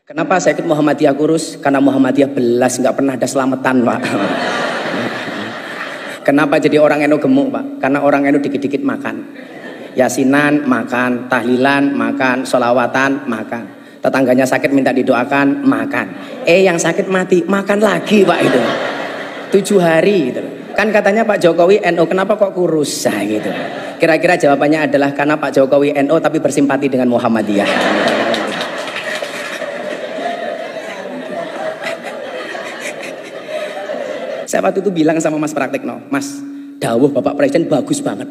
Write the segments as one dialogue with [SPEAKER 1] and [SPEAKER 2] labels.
[SPEAKER 1] Kenapa saya ikut Muhammadiyah kurus? Karena Muhammadiyah belas, nggak pernah ada selamatan, Pak. Kenapa jadi orang NU gemuk, Pak? Karena orang NU dikit-dikit makan. Yasinan makan, tahlilan makan, sholawatan makan. Tetangganya sakit minta didoakan, makan. Yang sakit mati, makan lagi, Pak, itu. 7 hari gitu. Kan katanya Pak Jokowi NU, kenapa kok kurus? Nah, gitu. Kira-kira jawabannya adalah karena Pak Jokowi NU tapi bersimpati dengan Muhammadiyah. Saya waktu itu bilang sama Mas Praktekno, Mas, dawuh Bapak Presiden bagus banget.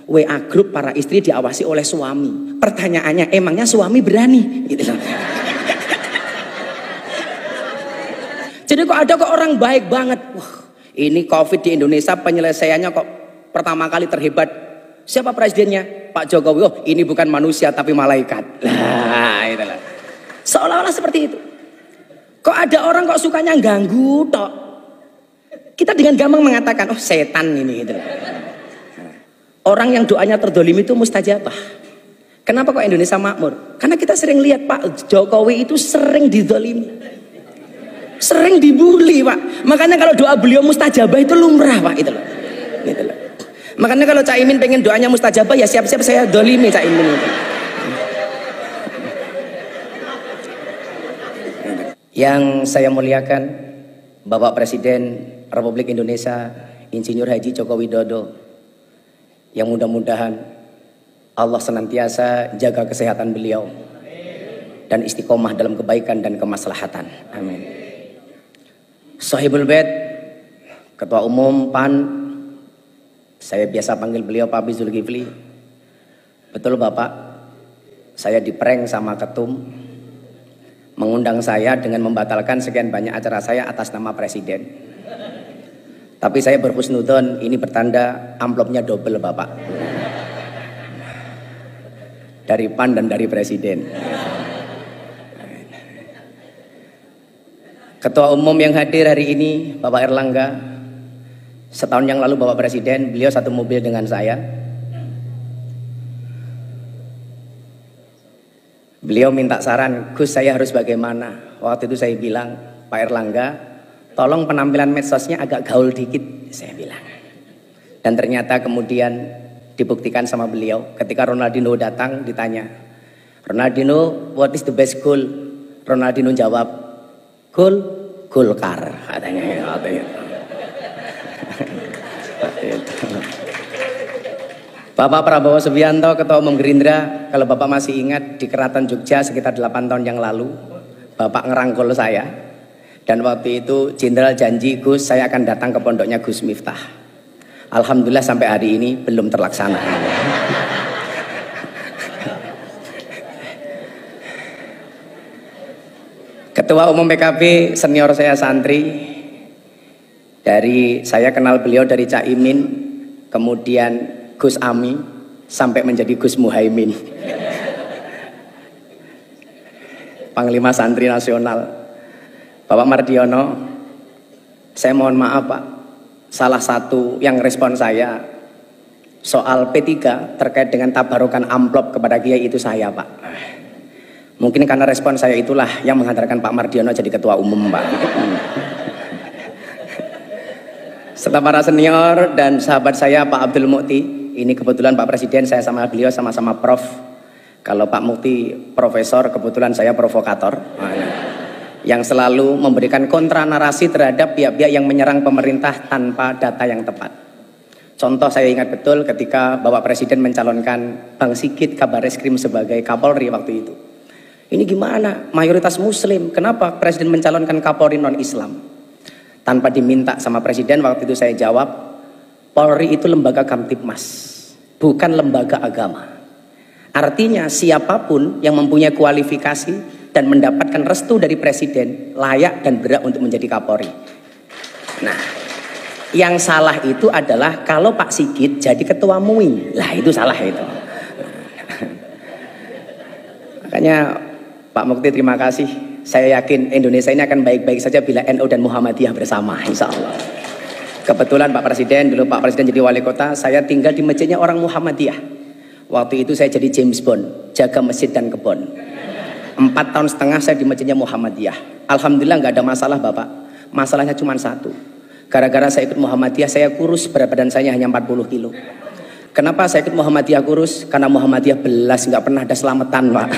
[SPEAKER 1] WA grup para istri diawasi oleh suami. Pertanyaannya, emangnya suami berani? Gitu loh. Jadi kok ada kok orang baik banget. Wah, ini COVID di Indonesia penyelesaiannya kok pertama kali terhebat. Siapa presidennya? Pak Jokowi. Oh, ini bukan manusia tapi malaikat. Lah, itulah. Seolah-olah seperti itu. Kok ada orang kok sukanya ganggu tok. Kita dengan gampang mengatakan, oh setan ini gitu. Orang yang doanya terdolimi itu mustajabah. Kenapa kok Indonesia makmur? Karena kita sering lihat Pak Jokowi itu sering didolimi. Sering dibully, Pak. Makanya kalau doa beliau mustajabah itu lumrah, Pak, itu loh. Gitu loh. Makanya kalau Cak Imin pengen doanya mustajabah, ya siap-siap saya dolimi Cak Imin itu. Yang saya muliakan Bapak Presiden Republik Indonesia Insinyur Haji Joko Widodo, yang mudah-mudahan Allah senantiasa jaga kesehatan beliau dan istiqomah dalam kebaikan dan kemaslahatan. Amin. Sahibul Bait, Ketua Umum PAN, saya biasa panggil beliau Pak Zulkifli. Betul Bapak, saya diprank sama ketum, mengundang saya dengan membatalkan sekian banyak acara saya atas nama Presiden. Tapi saya berhusnudon, ini bertanda amplopnya double Bapak. Dari PAN dan dari Presiden. Ketua Umum yang hadir hari ini Bapak Erlangga. Setahun yang lalu Bapak Presiden, beliau satu mobil dengan saya. Beliau minta saran, Gus saya harus bagaimana? Waktu itu saya bilang, Pak Erlangga, tolong penampilan medsosnya agak gaul dikit, saya bilang. Dan ternyata kemudian dibuktikan sama beliau. Ketika Ronaldinho datang ditanya, Ronaldinho, what is the best goal? Ronaldinho jawab, goal, Golkar, katanya. Bapak Prabowo Subianto, Ketua Umum Gerindra, kalau Bapak masih ingat di Keraton Jogja sekitar 8 tahun yang lalu, Bapak ngerangkul saya. Dan waktu itu Jenderal janji, Gus saya akan datang ke pondoknya Gus Miftah. Alhamdulillah sampai hari ini belum terlaksana. Ketua Umum PKB senior saya santri. Dari saya kenal beliau dari Cak Imin, kemudian Gus Ami, sampai menjadi Gus Muhaimin. Panglima Santri Nasional. Bapak Mardiono, saya mohon maaf Pak, salah satu yang respon saya soal P3 terkait dengan tabarukan amplop kepada Kiai itu saya Pak. Mungkin karena respon saya itulah yang menghantarkan Pak Mardiono jadi Ketua Umum Pak. Serta para senior dan sahabat saya Pak Abdul Mukti, ini kebetulan Pak Presiden saya sama beliau sama-sama prof. Kalau Pak Mukti profesor, kebetulan saya provokator. Yang selalu memberikan kontra narasi terhadap pihak-pihak yang menyerang pemerintah tanpa data yang tepat. Contoh saya ingat betul ketika Bapak Presiden mencalonkan Bang Sigit Kabareskrim sebagai Kapolri waktu itu. Ini gimana? Mayoritas Muslim, kenapa Presiden mencalonkan Kapolri non-Islam? Tanpa diminta sama Presiden, waktu itu saya jawab, Polri itu lembaga Kamtibmas, bukan lembaga agama. Artinya siapapun yang mempunyai kualifikasi dan mendapatkan restu dari Presiden layak dan berhak untuk menjadi Kapolri. Nah, yang salah itu adalah kalau Pak Sigit jadi ketua MUI. Lah itu salah itu. Makanya Pak Mukti terima kasih. Saya yakin Indonesia ini akan baik-baik saja bila NU dan Muhammadiyah bersama, insya Allah. Kebetulan Pak Presiden, dulu Pak Presiden jadi wali kota, saya tinggal di masjidnya orang Muhammadiyah. Waktu itu saya jadi James Bond, jaga masjid dan kebun. 4,5 tahun saya di masjidnya Muhammadiyah. Alhamdulillah nggak ada masalah Bapak. Masalahnya cuma satu. Gara-gara saya ikut Muhammadiyah, saya kurus, berat badan saya hanya 40 kilo. Kenapa saya ikut Muhammadiyah kurus? Karena Muhammadiyah belas, nggak pernah ada selamatan Pak.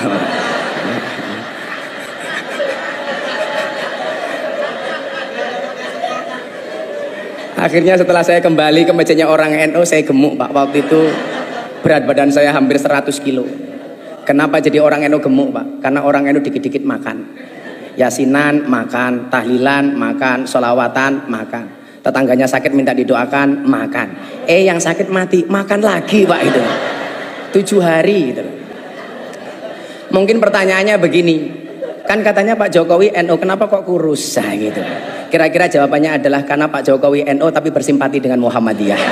[SPEAKER 1] Akhirnya setelah saya kembali ke masjidnya orang NU, saya gemuk Pak. Waktu itu berat badan saya hampir 100 kilo. Kenapa jadi orang NU gemuk Pak? Karena orang NU dikit-dikit makan. Yasinan makan, tahlilan makan, sholawatan makan. Tetangganya sakit minta didoakan makan. Yang sakit mati makan lagi Pak itu. 7 hari gitu. Mungkin pertanyaannya begini. Kan katanya Pak Jokowi NU, kenapa kok kurus? Nah, gitu. Kira-kira jawabannya adalah karena Pak Jokowi NU tapi bersimpati dengan Muhammadiyah.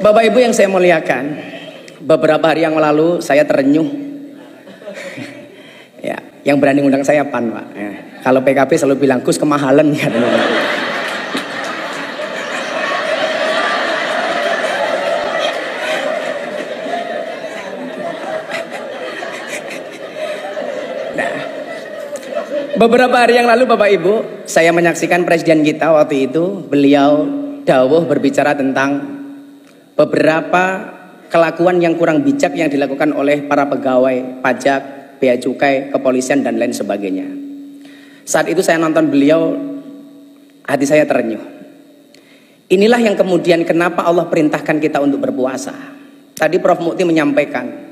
[SPEAKER 1] Bapak Ibu yang saya muliakan, beberapa hari yang lalu saya terenyuh. Ya, yang berani undang saya PAN Pak. Ya. Kalau PKB selalu bilang Gus kemahalan ya. Beberapa hari yang lalu Bapak Ibu, saya menyaksikan presiden kita waktu itu, beliau dawuh berbicara tentang beberapa kelakuan yang kurang bijak yang dilakukan oleh para pegawai pajak, bea cukai, kepolisian dan lain sebagainya. Saat itu saya nonton beliau, hati saya terenyuh. Inilah yang kemudian kenapa Allah perintahkan kita untuk berpuasa. Tadi Prof Mukti menyampaikan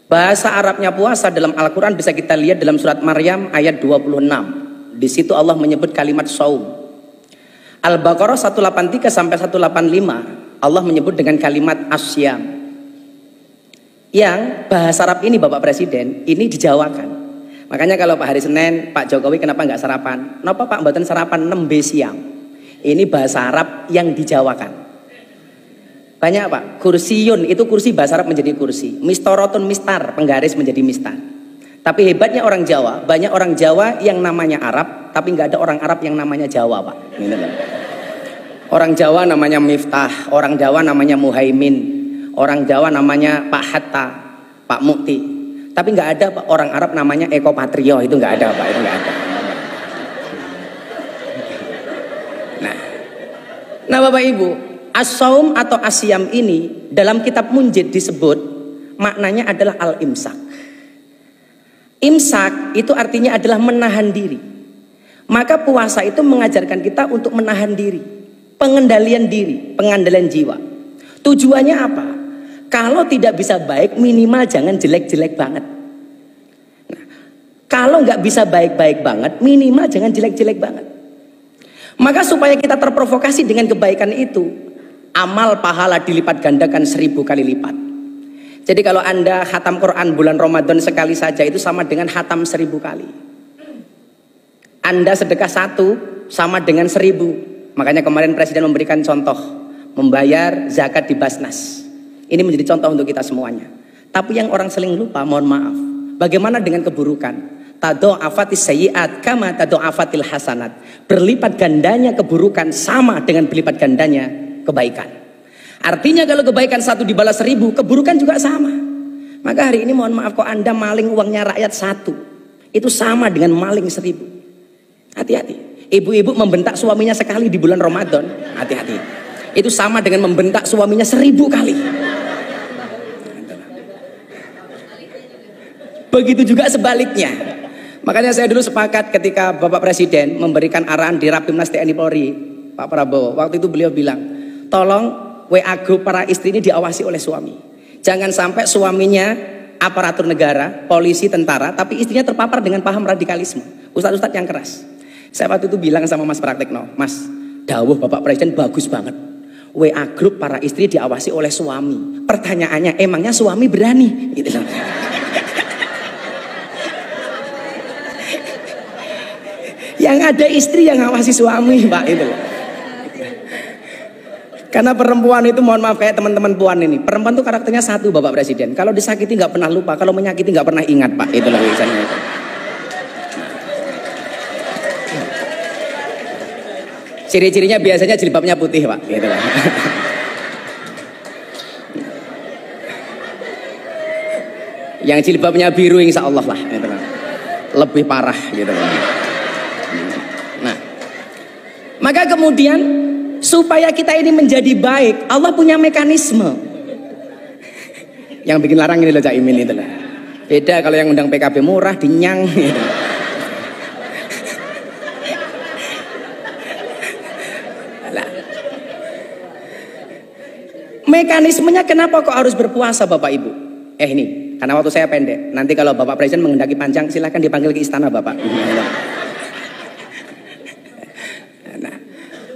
[SPEAKER 1] bahasa Arabnya puasa dalam Al-Quran bisa kita lihat dalam surat Maryam ayat 26. Di situ Allah menyebut kalimat saum. Al-Baqarah 183 sampai 185 Allah menyebut dengan kalimat asyam. Yang bahasa Arab ini Bapak Presiden ini dijawakan. Makanya kalau Pak hari Senin Pak Jokowi kenapa nggak sarapan? Kenapa Pak mboten sarapan nembe siang? Ini bahasa Arab yang dijawakan. Banyak Pak, kursiyun itu kursi bahasa Arab menjadi kursi. Mistorotun mistar, penggaris menjadi mistar. Tapi hebatnya orang Jawa, banyak orang Jawa yang namanya Arab, tapi nggak ada orang Arab yang namanya Jawa Pak. Orang Jawa namanya Miftah, orang Jawa namanya Muhaimin, orang Jawa namanya Pak Hatta, Pak Mukti. Tapi nggak ada Pak, orang Arab namanya Eko Patrio, itu nggak ada Pak, itu nggak ada. Nah Bapak Ibu, as-saum atau asyam ini dalam kitab Munjid disebut maknanya adalah al-imsak. Imsak itu artinya adalah menahan diri. Maka puasa itu mengajarkan kita untuk menahan diri, pengendalian diri, pengandalian jiwa. Tujuannya apa? Kalau tidak bisa baik minimal jangan jelek-jelek banget. Nah, kalau nggak bisa baik-baik banget minimal jangan jelek-jelek banget. Maka supaya kita terprovokasi dengan kebaikan itu, amal pahala dilipat gandakan 1000 kali lipat. Jadi kalau Anda khatam Quran bulan Ramadan sekali saja itu sama dengan khatam 1000 kali. Anda sedekah 1 sama dengan 1000. Makanya kemarin Presiden memberikan contoh, membayar zakat di Basnas. Ini menjadi contoh untuk kita semuanya. Tapi yang orang sering lupa, mohon maaf, bagaimana dengan keburukan? Tado'afatis sayyi'at kama tado'afatil hasanat. Berlipat gandanya keburukan sama dengan berlipat gandanya kebaikan. Artinya kalau kebaikan 1 dibalas 1000, keburukan juga sama. Maka hari ini mohon maaf kok Anda maling uangnya rakyat 1, itu sama dengan maling 1000. Hati-hati. Ibu-ibu membentak suaminya sekali di bulan Ramadan, hati-hati. Itu sama dengan membentak suaminya 1000 kali. Begitu juga sebaliknya. Makanya saya dulu sepakat ketika Bapak Presiden memberikan arahan di Rapimnas TNI Polri, Pak Prabowo, waktu itu beliau bilang, tolong WA grup para istri ini diawasi oleh suami. Jangan sampai suaminya aparatur negara, polisi, tentara, tapi istrinya terpapar dengan paham radikalisme. Ustadz-ustadz yang keras. Saya waktu itu bilang sama Mas Praktekno, Mas, dawuh Bapak Presiden bagus banget. WA grup para istri diawasi oleh suami. Pertanyaannya, emangnya suami berani? Gitu loh. Yang ada istri yang ngawasi suami Pak itu. Karena perempuan itu mohon maaf kayak teman-teman puan ini. Perempuan itu karakternya satu Bapak Presiden. Kalau disakiti nggak pernah lupa, kalau menyakiti nggak pernah ingat Pak. Itulah biasanya itu. Ciri-cirinya biasanya jilbabnya putih Pak. Gitu lah. Yang jilbabnya biru insya Allah lah, gitu kan. Lebih parah gitu kan. Nah, maka kemudian supaya kita ini menjadi baik, Allah punya mekanisme. Yang bikin larang ini loh Cak Imin itu lah. Beda kalau yang undang PKB murah dinyang. Gitu. Mekanismenya kenapa kok harus berpuasa Bapak Ibu? Ini karena waktu saya pendek. Nanti kalau Bapak Presiden menghendaki panjang silahkan dipanggil ke istana Bapak. Nah,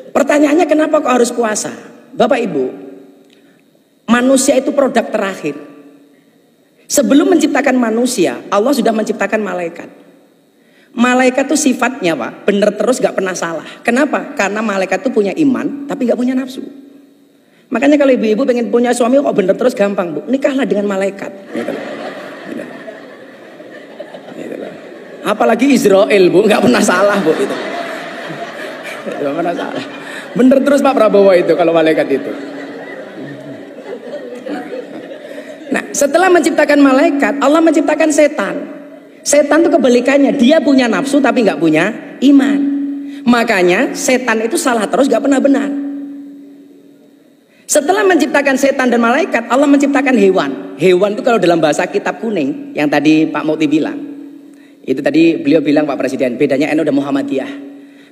[SPEAKER 1] pertanyaannya kenapa kok harus puasa? Bapak Ibu, manusia itu produk terakhir. Sebelum menciptakan manusia, Allah sudah menciptakan malaikat. Malaikat itu sifatnya Pak, bener terus gak pernah salah. Kenapa? Karena malaikat itu punya iman tapi gak punya nafsu. Makanya kalau ibu-ibu pengen punya suami kok bener terus gampang Bu, nikahlah dengan malaikat. Gitu. Apalagi Israel Bu, nggak pernah salah Bu itu. Nggak pernah salah. Bener terus Pak Prabowo itu kalau malaikat itu. Nah, setelah menciptakan malaikat, Allah menciptakan setan. Setan itu kebalikannya, dia punya nafsu tapi nggak punya iman. Makanya setan itu salah terus, nggak pernah benar. Setelah menciptakan setan dan malaikat, Allah menciptakan hewan. Hewan itu kalau dalam bahasa kitab kuning, yang tadi Pak Mukti bilang, itu tadi beliau bilang Pak Presiden, bedanya NU dan Muhammadiyah.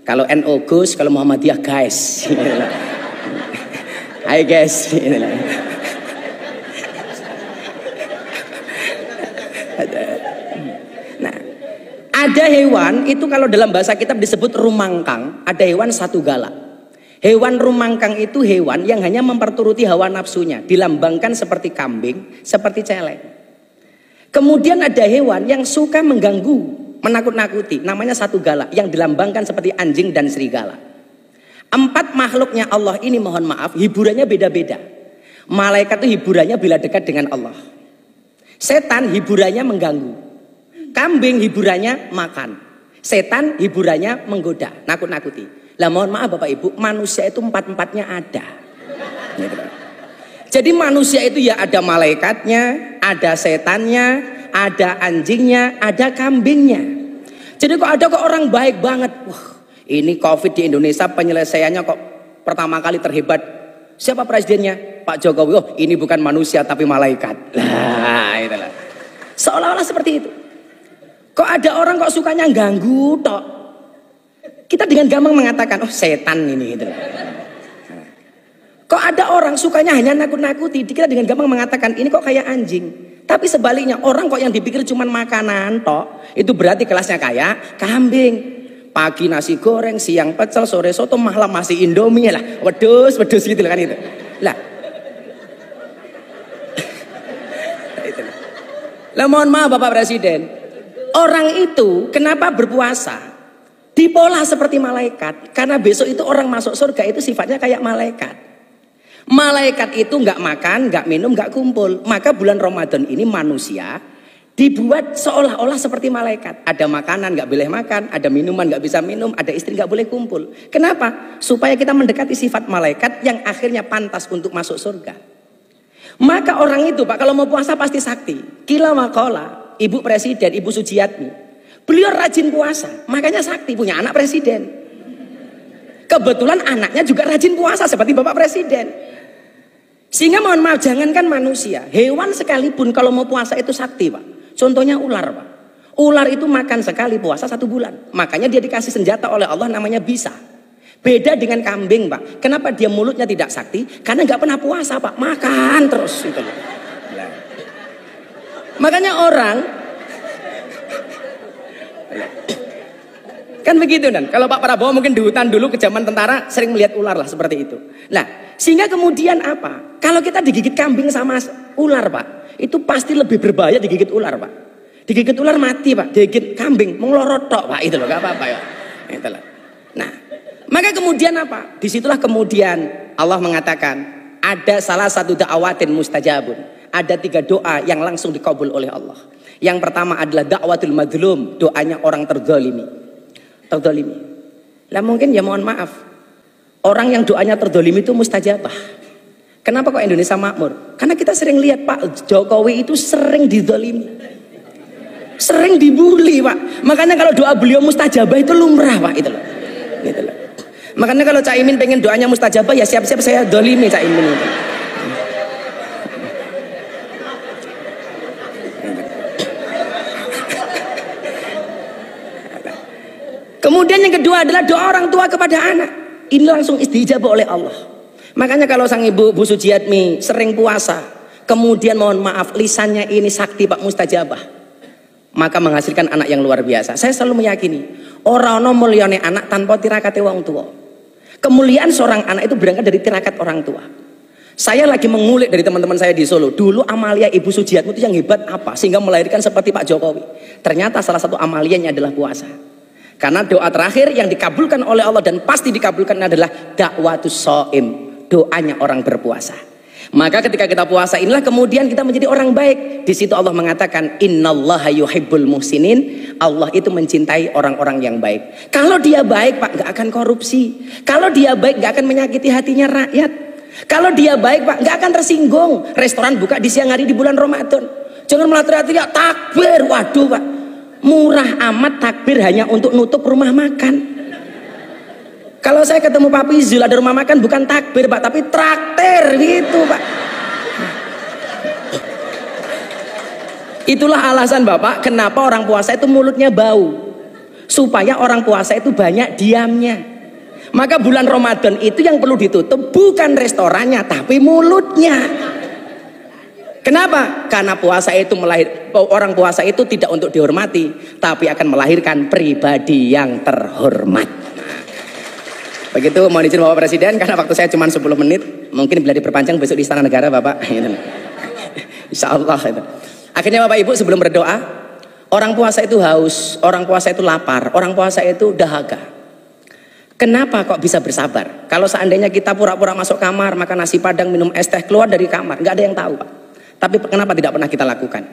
[SPEAKER 1] Kalau NU Gus, kalau Muhammadiyah guys. Hai guys. Nah, ada hewan itu kalau dalam bahasa kitab disebut rumangkang. Ada hewan satu galak. Hewan rumangkang itu hewan yang hanya memperturuti hawa nafsunya, dilambangkan seperti kambing, seperti celeng. Kemudian ada hewan yang suka mengganggu, menakut-nakuti, namanya satu galak, yang dilambangkan seperti anjing dan serigala. 4 makhluknya Allah ini mohon maaf, hiburannya beda-beda. Malaikat itu hiburannya bila dekat dengan Allah. Setan hiburannya mengganggu. Kambing hiburannya makan. Setan hiburannya menggoda, nakut-nakuti. Lah mohon maaf Bapak Ibu, manusia itu 4-4-nya ada. Jadi manusia itu ya ada malaikatnya, ada setannya, ada anjingnya, ada kambingnya. Jadi kok ada kok orang baik banget. Wah, ini COVID di Indonesia penyelesaiannya kok pertama kali terhebat. Siapa presidennya? Pak Jokowi. Oh, ini bukan manusia tapi malaikat. Lah, itulah. Seolah-olah seperti itu. Kok ada orang kok sukanya ganggu tok. Kita dengan gampang mengatakan, oh setan ini gitu. Kok ada orang sukanya hanya nakut-nakuti, kita dengan gampang mengatakan ini kok kayak anjing. Tapi sebaliknya orang kok yang dipikir cuma makanan tok, itu berarti kelasnya kayak kambing. Pagi nasi goreng, siang pecel, sore soto, malam masih Indomie lah. Wedus gitu kan itu. Lah. Lah mohon maaf Bapak Presiden. Orang itu kenapa berpuasa? Dipola seperti malaikat, karena besok itu orang masuk surga itu sifatnya kayak malaikat. Malaikat itu nggak makan, nggak minum, nggak kumpul. Maka bulan Ramadan ini manusia dibuat seolah-olah seperti malaikat. Ada makanan nggak boleh makan, ada minuman nggak bisa minum, ada istri nggak boleh kumpul. Kenapa? Supaya kita mendekati sifat malaikat yang akhirnya pantas untuk masuk surga. Maka orang itu Pak kalau mau puasa pasti sakti. Kila makola, Ibu Presiden, Ibu Sujiatmi. Beliau rajin puasa, makanya sakti, punya anak presiden. Kebetulan anaknya juga rajin puasa seperti Bapak Presiden. Sehingga mohon maaf, jangankan manusia, hewan sekalipun kalau mau puasa itu sakti Pak. Contohnya ular Pak. Ular itu makan sekali puasa 1 bulan. Makanya dia dikasih senjata oleh Allah namanya bisa. Beda dengan kambing Pak. Kenapa dia mulutnya tidak sakti? Karena nggak pernah puasa Pak, makan terus. Gitu. Makanya orang kan begitu kan. Kalau Pak Prabowo mungkin di hutan dulu ke zaman tentara sering melihat ular lah seperti itu. Nah, sehingga kemudian apa? Kalau kita digigit kambing sama ular Pak, itu pasti lebih berbahaya digigit ular Pak. Digigit ular mati Pak, digigit kambing menglorot tok Pak, itu loh, gak apa-apa ya. Itulah. Nah, maka kemudian apa? Disitulah kemudian Allah mengatakan ada salah satu da'awatin mustajabun. Ada 3 doa yang langsung dikabul oleh Allah. Yang pertama adalah da'watul madlum, doanya orang terzalimi. Lah mungkin ya mohon maaf, orang yang doanya terzalimi itu mustajabah. Kenapa kok Indonesia makmur? Karena kita sering lihat Pak Jokowi itu sering dizalimi, sering dibully Pak. Makanya kalau doa beliau mustajabah itu lumrah Pak, itu loh. Gitu loh. Makanya kalau Cak Imin pengen doanya mustajabah ya siap-siap saya dolimi Cak Imin itu. Kemudian yang kedua adalah doa orang tua kepada anak. Ini langsung istijabah oleh Allah. Makanya kalau sang ibu Bu Sujiatmi sering puasa, kemudian mohon maaf lisannya ini sakti Pak mustajabah, maka menghasilkan anak yang luar biasa. Saya selalu meyakini orang ono mulyane anak tanpa tirakate wong tua. Kemuliaan seorang anak itu berangkat dari tirakat orang tua. Saya lagi mengulik dari teman-teman saya di Solo. Dulu amalia Ibu Sujiatmi itu yang hebat apa sehingga melahirkan seperti Pak Jokowi. Ternyata salah satu amalianya adalah puasa. Karena doa terakhir yang dikabulkan oleh Allah dan pasti dikabulkan adalah dakwatus shaim, doanya orang berpuasa. Maka ketika kita puasa inilah kemudian kita menjadi orang baik. Di situ Allah mengatakan innallaha yuhibbul muhsinin. Allah itu mencintai orang-orang yang baik. Kalau dia baik Pak nggak akan korupsi. Kalau dia baik nggak akan menyakiti hatinya rakyat. Kalau dia baik Pak nggak akan tersinggung. Restoran buka di siang hari di bulan Ramadan. Jangan malah teriak-teriak takbir. Waduh Pak, murah amat takbir hanya untuk nutup rumah makan. Kalau saya ketemu Pak Pizul ada rumah makan bukan takbir Pak, tapi traktir gitu Pak. Itulah alasan Bapak kenapa orang puasa itu mulutnya bau. Supaya orang puasa itu banyak diamnya. Maka bulan Ramadan itu yang perlu ditutup bukan restorannya tapi mulutnya. Kenapa? Karena puasa itu orang puasa itu tidak untuk dihormati, tapi akan melahirkan pribadi yang terhormat. Begitu, mohon izin Bapak Presiden, karena waktu saya cuma 10 menit, mungkin bila diperpanjang besok di Istana Negara Bapak. Insya Allah. Akhirnya Bapak Ibu sebelum berdoa, orang puasa itu haus, orang puasa itu lapar, orang puasa itu dahaga. Kenapa kok bisa bersabar? Kalau seandainya kita pura-pura masuk kamar, makan nasi padang, minum es teh, keluar dari kamar, nggak ada yang tahu Pak. Tapi kenapa tidak pernah kita lakukan?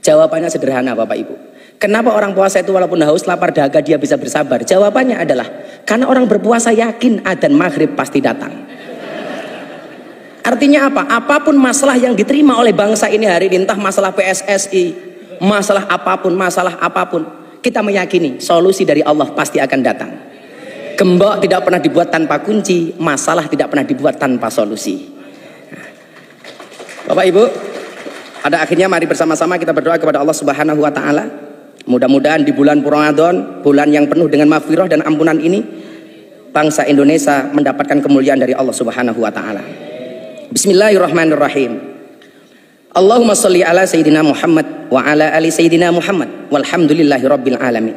[SPEAKER 1] Jawabannya sederhana Bapak Ibu. Kenapa orang puasa itu walaupun haus, lapar, dahaga dia bisa bersabar? Jawabannya adalah karena orang berpuasa yakin adzan maghrib pasti datang. Artinya apa? Apapun masalah yang diterima oleh bangsa ini hari ini, entah masalah PSSI, masalah apapun, kita meyakini solusi dari Allah pasti akan datang. Gembok tidak pernah dibuat tanpa kunci, masalah tidak pernah dibuat tanpa solusi. Bapak Ibu, pada akhirnya mari bersama-sama kita berdoa kepada Allah Subhanahu wa taala. Mudah-mudahan di bulan Ramadan, bulan yang penuh dengan maghfirah dan ampunan ini, bangsa Indonesia mendapatkan kemuliaan dari Allah Subhanahu wa taala. Bismillahirrahmanirrahim. Allahumma sholli ala sayyidina Muhammad wa ala ali sayyidina Muhammad walhamdulillahi rabbil alamin.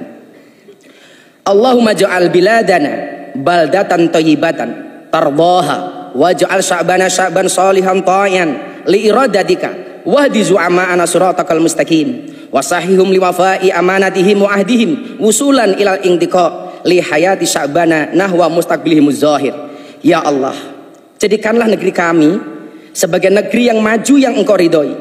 [SPEAKER 1] Allahumma ja'al biladana baldatan thayyibatan tardaha waj'al sya'bana sya'ban shalihan ta'ian li iradatika wahdi zu'ama'ana siratakal mustaqim wasahihum liwafai amanatihim wa ahdihim wusulan ilal intiqa li hayati sya'bana nahwa mustaqbilihimuz zahir. Ya Allah, jadikanlah negeri kami sebagai negeri yang maju yang Engkau ridhoi.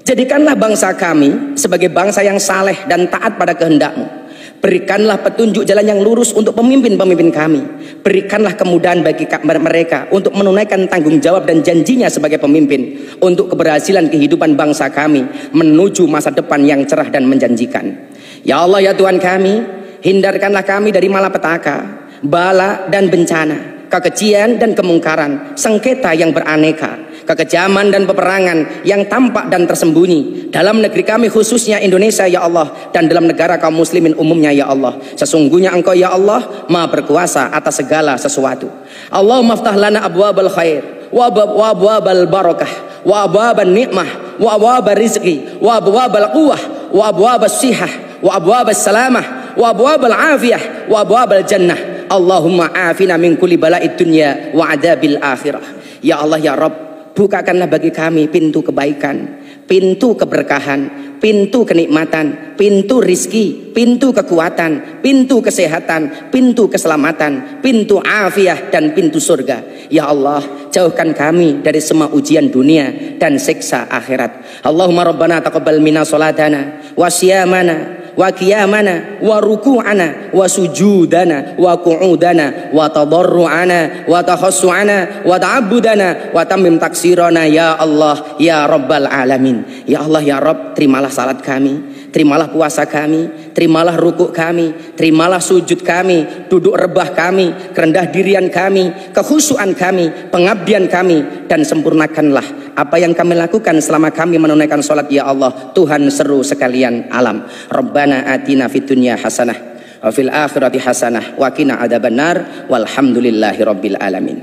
[SPEAKER 1] Jadikanlah bangsa kami sebagai bangsa yang saleh dan taat pada kehendak-Mu. Berikanlah petunjuk jalan yang lurus untuk pemimpin-pemimpin kami. Berikanlah kemudahan bagi mereka untuk menunaikan tanggung jawab dan janjinya sebagai pemimpin untuk keberhasilan kehidupan bangsa kami menuju masa depan yang cerah dan menjanjikan. Ya Allah, ya Tuhan kami, hindarkanlah kami dari malapetaka, bala dan bencana, kekejian dan kemungkaran, sengketa yang beraneka, kekejaman dan peperangan yang tampak dan tersembunyi dalam negeri kami khususnya Indonesia ya Allah, dan dalam negara kaum muslimin umumnya ya Allah. Sesungguhnya Engkau ya Allah Maha berkuasa atas segala sesuatu. Allahumma aftah lana abwabal khair wa abwabal barakah wa abwabal ni'mah wa abwabal rizqi wa abwabal quwwah wa abwabal sihah wa abwabal salamah wa abwabal afiyah wa abwabal jannah. Allahumma afina min kulli bala'id dunya wa adabil akhirah. Ya Allah ya Rabb, bukakanlah bagi kami pintu kebaikan, pintu keberkahan, pintu kenikmatan, pintu rizki, pintu kekuatan, pintu kesehatan, pintu keselamatan, pintu afiah dan pintu surga. Ya Allah, jauhkan kami dari semua ujian dunia dan siksa akhirat. Allahumma rabbana taqabbal minna salatana wa siyamana wa qiyamana wa ruku'ana wa sujudana wa qu'udana wa tadarru'ana wa takhassu'ana wa ta'abbudana wa tamim taksirana ya Allah ya Rabbal alamin. Ya Allah ya Rabb, terimalah salat kami, terimalah puasa kami, terimalah rukuk kami, terimalah sujud kami, duduk rebah kami, kerendah dirian kami, kekhusyuan kami, pengabdian kami, dan sempurnakanlah apa yang kami lakukan selama kami menunaikan sholat ya Allah, Tuhan seru sekalian alam. Rabbana atina fid dunya hasanah wa fil akhirati hasanah wa qina adzabannar walhamdulillahi rabbil alamin.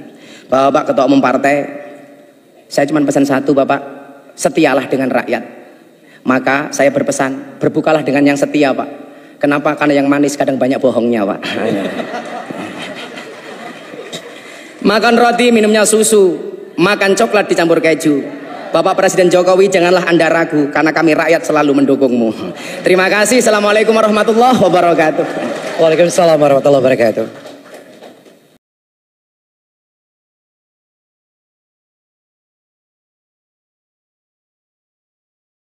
[SPEAKER 1] Bapak Ketua Umum Partai, saya cuma pesan satu Bapak, setialah dengan rakyat. Maka saya berpesan, berbukalah dengan yang setia Pak. Kenapa? Karena yang manis kadang banyak bohongnya Pak. Makan roti, minumnya susu, makan coklat dicampur keju. Bapak Presiden Jokowi, janganlah Anda ragu, karena kami rakyat selalu mendukungmu. Terima kasih. Assalamualaikum warahmatullahi wabarakatuh.
[SPEAKER 2] Waalaikumsalam warahmatullahi wabarakatuh.